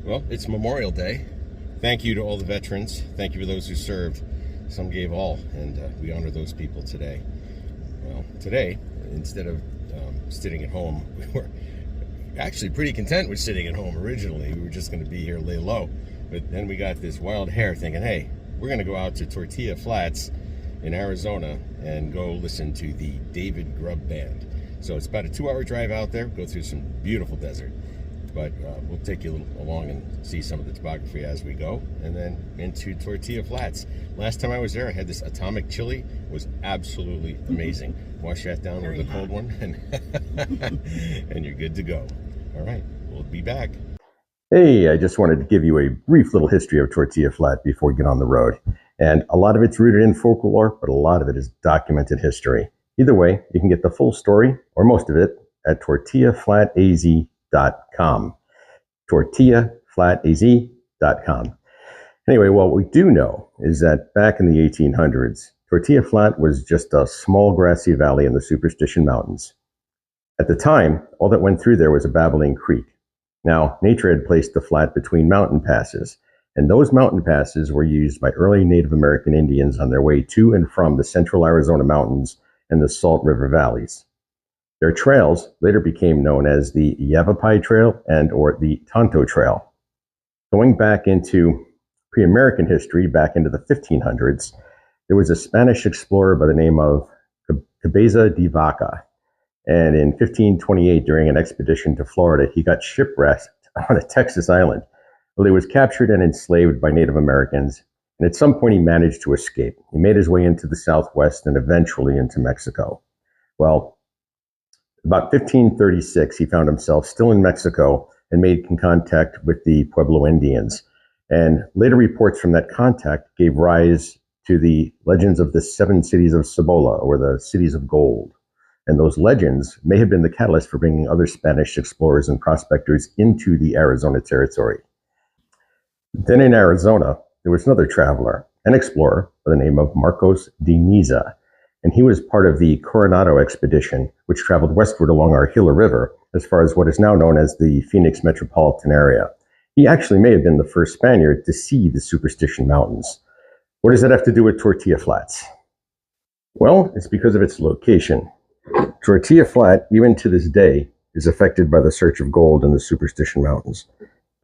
Well, it's Memorial Day. Thank you to all the veterans. Thank you for those who served. Some gave all, and we honor those people today. Well, today, instead of sitting at home, we were actually pretty content with sitting at home originally. We were just going to be here, lay low. But then we got this wild hair thinking, hey, we're going to go out to Tortilla Flats in Arizona and go listen to the David Grubb Band. So it's about a 2-hour drive out there, go through some beautiful desert. But we'll take you along and see some of the topography as we go, and then into Tortilla Flats. Last time I was there, I had this atomic chili. It was absolutely amazing. Wash that down with a cold one, and you're good to go. All right, we'll be back. Hey, I just wanted to give you a brief little history of Tortilla Flat before we get on the road. And a lot of it's rooted in folklore, but a lot of it is documented history. Either way, you can get the full story, or most of it, at tortillaflataz.com. tortillaflataz.com. Anyway, what we do know is that back in the 1800s, Tortilla Flat was just a small grassy valley in the Superstition Mountains. At the time, all that went through there was a babbling creek. Now, nature had placed the flat between mountain passes, and those mountain passes were used by early Native American Indians on their way to and from the central Arizona mountains and the Salt River valleys. Their trails later became known as the Yavapai Trail and or the Tonto Trail. Going back into pre-American history, back into the 1500s, there was a Spanish explorer by the name of Cabeza de Vaca. And in 1528, during an expedition to Florida, he got shipwrecked on a Texas island. Well, he was captured and enslaved by Native Americans, and at some point he managed to escape. He made his way into the Southwest and eventually into Mexico. Well, about 1536, he found himself still in Mexico and made contact with the Pueblo Indians. And later reports from that contact gave rise to the legends of the 7 cities of Cibola, or the cities of gold. And those legends may have been the catalyst for bringing other Spanish explorers and prospectors into the Arizona territory. Then in Arizona, there was another traveler, an explorer by the name of Marcos de Niza. And he was part of the Coronado expedition, which traveled westward along our Gila River as far as what is now known as the Phoenix metropolitan area. He actually may have been the first Spaniard to see the Superstition Mountains. What does that have to do with Tortilla Flats? Well, it's because of its location. Tortilla Flat, even to this day, is affected by the search of gold in the Superstition Mountains.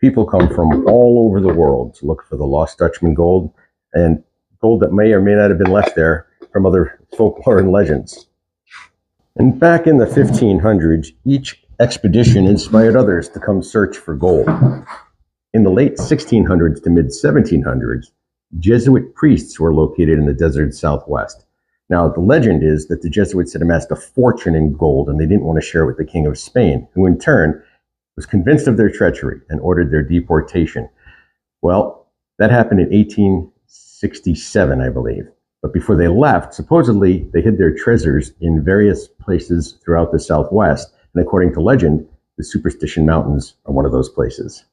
People come from all over the world to look for the lost Dutchman gold, and gold that may or may not have been left there from other folklore and legends. And back in the 1500s, each expedition inspired others to come search for gold. In the late 1600s to mid 1700s, Jesuit priests were located in the desert Southwest. Now, the legend is that the Jesuits had amassed a fortune in gold and they didn't want to share it with the King of Spain, who in turn was convinced of their treachery and ordered their deportation. Well, that happened in 1867, I believe. But before they left, supposedly they hid their treasures in various places throughout the Southwest. And according to legend, the Superstition Mountains are one of those places.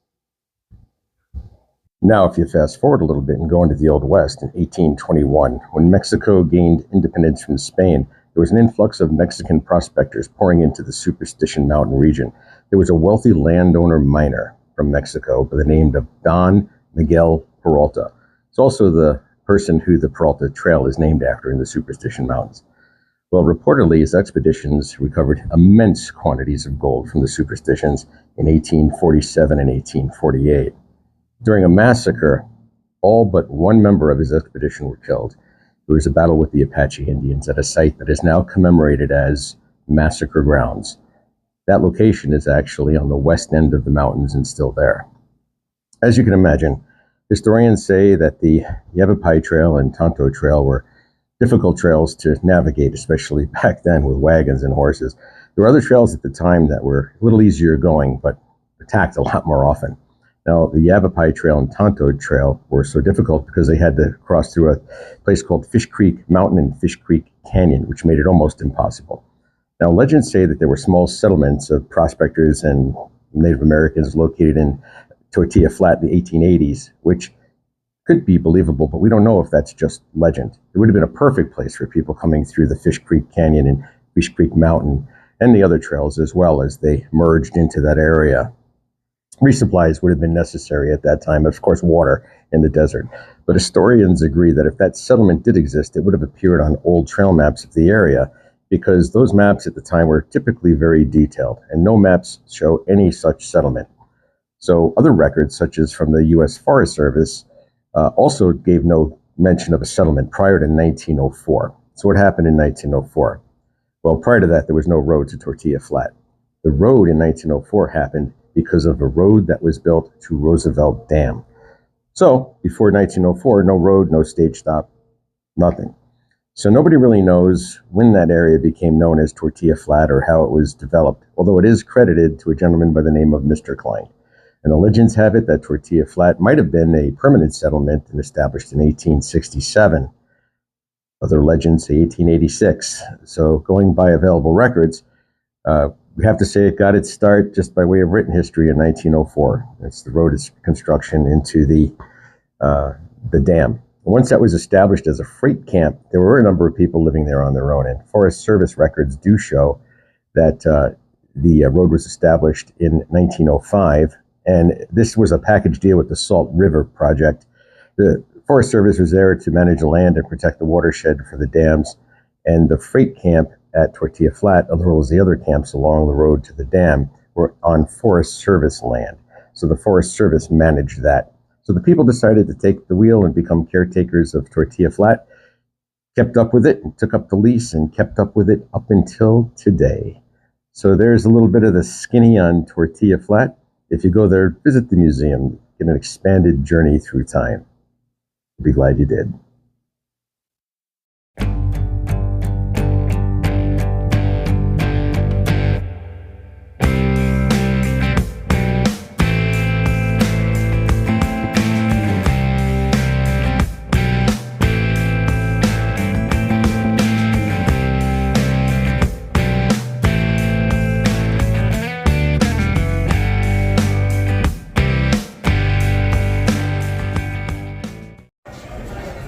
Now, if you fast forward a little bit and go into the Old West in 1821, when Mexico gained independence from Spain, there was an influx of Mexican prospectors pouring into the Superstition Mountain region. There was a wealthy landowner miner from Mexico by the name of Don Miguel Peralta. It's also the person who the Peralta Trail is named after in the Superstition Mountains. Well, reportedly, his expeditions recovered immense quantities of gold from the Superstitions in 1847 and 1848. During a massacre, all but one member of his expedition were killed. There was a battle with the Apache Indians at a site that is now commemorated as Massacre Grounds. That location is actually on the west end of the mountains and still there. As you can imagine, historians say that the Yavapai Trail and Tonto Trail were difficult trails to navigate, especially back then with wagons and horses. There were other trails at the time that were a little easier going, but attacked a lot more often. Now, the Yavapai Trail and Tonto Trail were so difficult because they had to cross through a place called Fish Creek Mountain and Fish Creek Canyon, which made it almost impossible. Now, legends say that there were small settlements of prospectors and Native Americans located in Tortilla Flat in the 1880s, which could be believable, but we don't know if that's just legend. It would have been a perfect place for people coming through the Fish Creek Canyon and Fish Creek Mountain and the other trails as well as they merged into that area. Resupplies would have been necessary at that time, of course, water in the desert. But historians agree that if that settlement did exist, it would have appeared on old trail maps of the area, because those maps at the time were typically very detailed, and no maps show any such settlement. So other records, such as from the U.S. Forest Service, also gave no mention of a settlement prior to 1904. So what happened in 1904? Well, prior to that, there was no road to Tortilla Flat. The road in 1904 happened because of a road that was built to Roosevelt Dam. So before 1904, no road, no stage stop, nothing. So nobody really knows when that area became known as Tortilla Flat or how it was developed, although it is credited to a gentleman by the name of Mr. Klein. And the legends have it that Tortilla Flat might have been a permanent settlement and established in 1867. Other legends say 1886. So going by available records, we have to say it got its start just by way of written history in 1904. It's the road construction into the dam. Once that was established as a freight camp, there were a number of people living there on their own, and Forest Service records do show that the road was established in 1905, and this was a package deal with the Salt River Project. The Forest Service was there to manage the land and protect the watershed for the dams, and the freight camp at Tortilla Flat, as well as the other camps along the road to the dam, were on Forest Service land. So the Forest Service managed that. So the people decided to take the wheel and become caretakers of Tortilla Flat, kept up with it, and took up the lease and kept up with it up until today. So there's a little bit of the skinny on Tortilla Flat. If you go there, visit the museum, get an expanded journey through time. You'll be glad you did.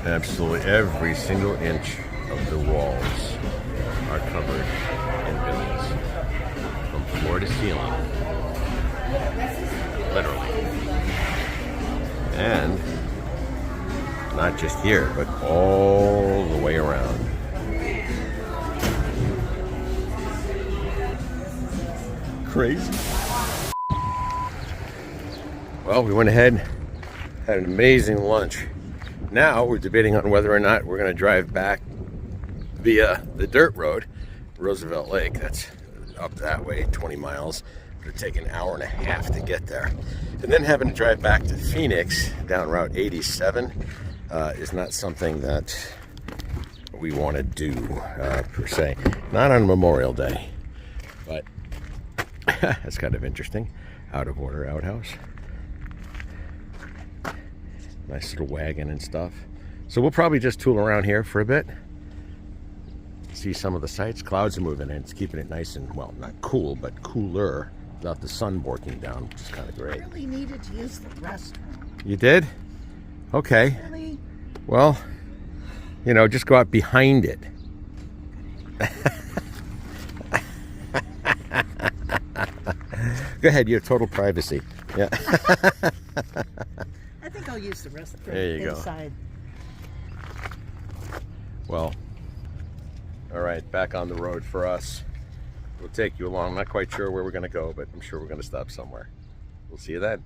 Absolutely every single inch of the walls are covered in billions, from floor to ceiling, literally. And not just here, but all the way around. Crazy. Well, we went ahead, had an amazing lunch. Now we're debating on whether or not we're going to drive back via the dirt road, Roosevelt Lake. That's up that way, 20 miles. It'll take an hour and a half to get there. And then having to drive back to Phoenix down Route 87 is not something that we want to do, per se. Not on Memorial Day, but that's kind of interesting. Out of order outhouse. Nice little wagon and stuff. So we'll probably just tool around here for a bit. See some of the sights. Clouds are moving in. It's keeping it nice and, well, not cool, but cooler without the sun borking down, which is kind of great. I really needed to use the restroom. You did? Okay. Really? Well, you know, just go out behind it. Go ahead, you have total privacy. Yeah. I think I'll use the restroom there you inside. Go. Well, all right, back on the road for us. We'll take you along. I'm not quite sure where we're going to go, but I'm sure we're going to stop somewhere. We'll see you then.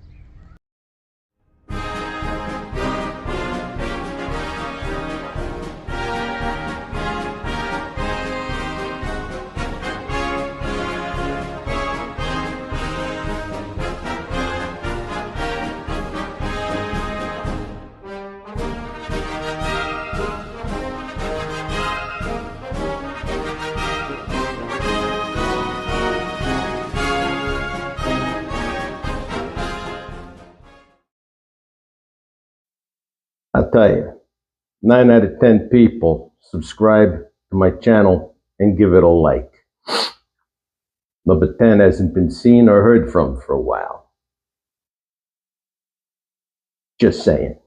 I'll tell you, 9 out of 10 people subscribe to my channel and give it a like. Number 10 hasn't been seen or heard from for a while. Just saying.